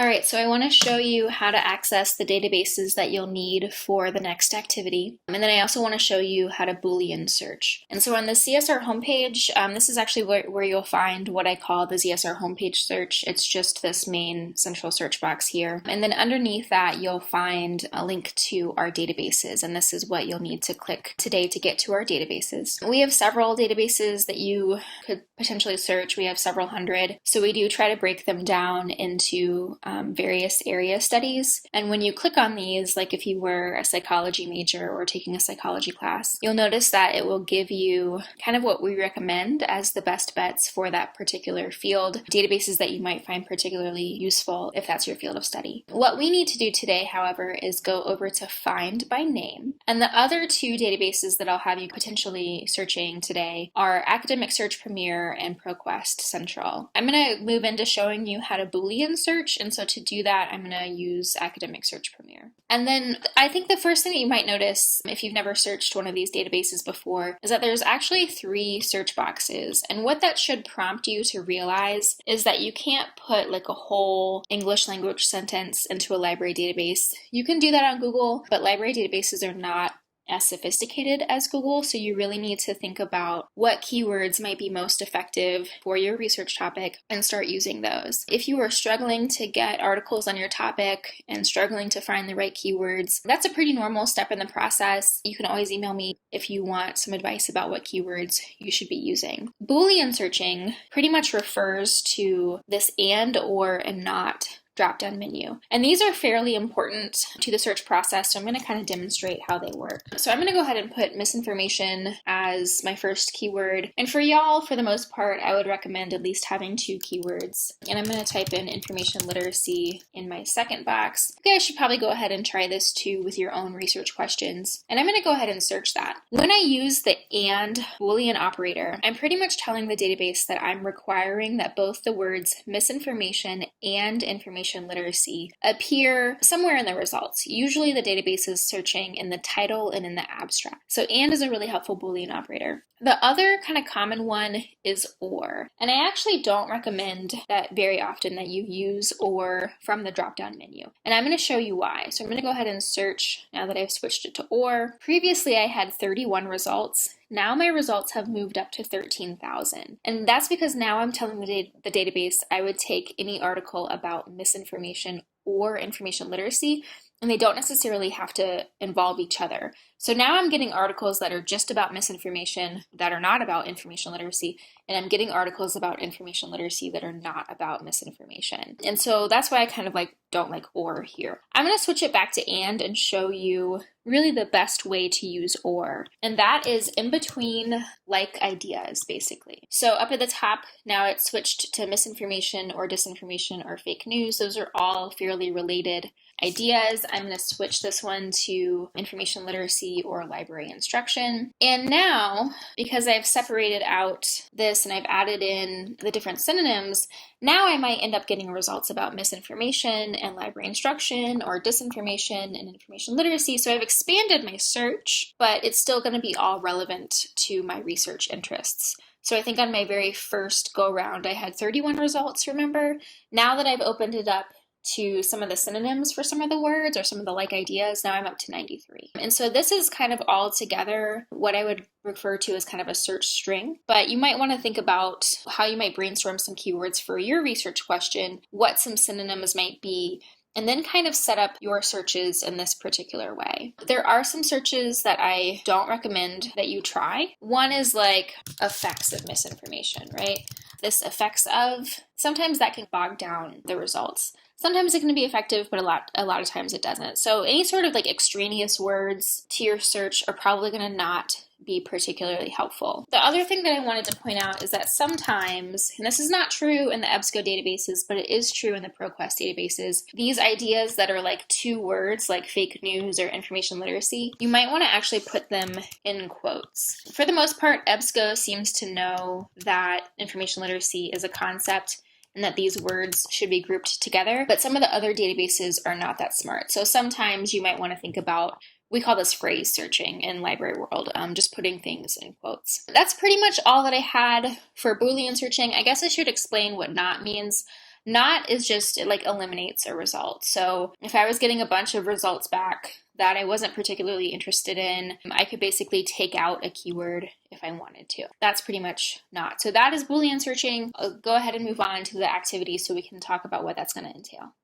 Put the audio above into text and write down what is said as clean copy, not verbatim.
All right, so I want to show you how to access the databases that you'll need for the next activity. And then I also want to show you how to Boolean search. And so on the CSR homepage, this is actually where you'll find what I call the CSR homepage search. It's just this main central search box here. And then underneath that, you'll find a link to our databases. And this is what you'll need to click today to get to our databases. We have several databases that you could potentially search. We have several hundred. So we do try to break them down into various area studies. And when you click on these, like if you were a psychology major or taking a psychology class, you'll notice that it will give you kind of what we recommend as the best bets for that particular field, databases that you might find particularly useful if that's your field of study. What we need to do today, however, is go over to Find by Name. And the other two databases that I'll have you potentially searching today are Academic Search Premier and ProQuest Central. I'm going to move into showing you how to Boolean search, and so to do that, I'm going to use Academic Search Premier. And then I think the first thing that you might notice if you've never searched one of these databases before is that there's actually 3 search boxes. And what that should prompt you to realize is that you can't put like a whole English language sentence into a library database. You can do that on Google, but library databases are not as sophisticated as Google, so you really need to think about what keywords might be most effective for your research topic and start using those. If you are struggling to get articles on your topic and struggling to find the right keywords, that's a pretty normal step in the process. You can always email me if you want some advice about what keywords you should be using. Boolean searching pretty much refers to this and, or, and not drop-down menu. And these are fairly important to the search process, so I'm going to kind of demonstrate how they work. So I'm going to go ahead and put misinformation as my first keyword. And for y'all, for the most part, I would recommend at least having 2 keywords. And I'm going to type in information literacy in my second box. You guys should probably go ahead and try this too with your own research questions. And I'm going to go ahead and search that. When I use the AND Boolean operator, I'm pretty much telling the database that I'm requiring that both the words misinformation and information literacy appear somewhere in the results. Usually the database is searching in the title and in the abstract. So AND is a really helpful Boolean operator. The other kind of common one is OR. And I actually don't recommend that very often that you use OR from the drop-down menu. And I'm going to show you why. So I'm going to go ahead and search now that I've switched it to OR. Previously I had 31 results. Now my results have moved up to 13,000. And that's because now I'm telling the database I would take any article about misinformation or information literacy, and they don't necessarily have to involve each other. So now I'm getting articles that are just about misinformation that are not about information literacy, and I'm getting articles about information literacy that are not about misinformation. And so that's why I kind of don't like OR here. I'm going to switch it back to and show you really the best way to use OR. And that is in between like ideas, basically. So up at the top, now it's switched to misinformation or disinformation or fake news. Those are all fairly related ideas. I'm going to switch this one to information literacy or library instruction. And now, because I've separated out this and I've added in the different synonyms, now I might end up getting results about misinformation and library instruction or disinformation and information literacy. So I've expanded my search, but it's still going to be all relevant to my research interests. So I think on my very first go round, I had 31 results, remember? Now that I've opened it up to some of the synonyms for some of the words or some of the like ideas, now I'm up to 93. And so this is kind of all together what I would refer to as kind of a search string, but you might want to think about how you might brainstorm some keywords for your research question, what some synonyms might be, and then kind of set up your searches in this particular way. There are some searches that I don't recommend that you try. One is like effects of misinformation, right? This effects of, sometimes that can bog down the results. Sometimes it can be effective, but a lot of times it doesn't. So any sort of like extraneous words to your search are probably going to not be particularly helpful. The other thing that I wanted to point out is that sometimes, and this is not true in the EBSCO databases, but it is true in the ProQuest databases, these ideas that are like 2 words, like fake news or information literacy, you might want to actually put them in quotes. For the most part, EBSCO seems to know that information literacy is a concept and that these words should be grouped together, but some of the other databases are not that smart. So sometimes you might want to think about, we call this phrase searching in library world, just putting things in quotes. That's pretty much all that I had for Boolean searching. I guess I should explain what not means. Not is just, it like eliminates a result. So if I was getting a bunch of results back that I wasn't particularly interested in, I could basically take out a keyword if I wanted to. That's pretty much not. So that is Boolean searching. I'll go ahead and move on to the activity so we can talk about what that's going to entail.